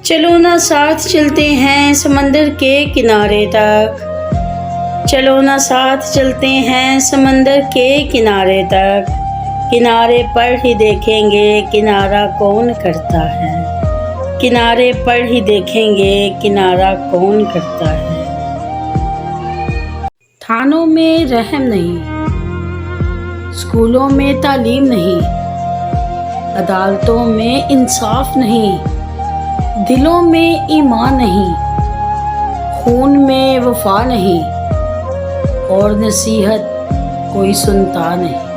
चलो ना साथ चलते हैं समंदर के किनारे तक, चलो ना साथ चलते हैं समंदर के किनारे तक। किनारे पर ही देखेंगे किनारा कौन करता है, किनारे पर ही देखेंगे किनारा कौन करता है। थानों में रहम नहीं, स्कूलों में तालीम नहीं, अदालतों में इंसाफ नहीं, दिलों में ईमान नहीं, खून में वफा नहीं, और नसीहत कोई सुनता नहीं।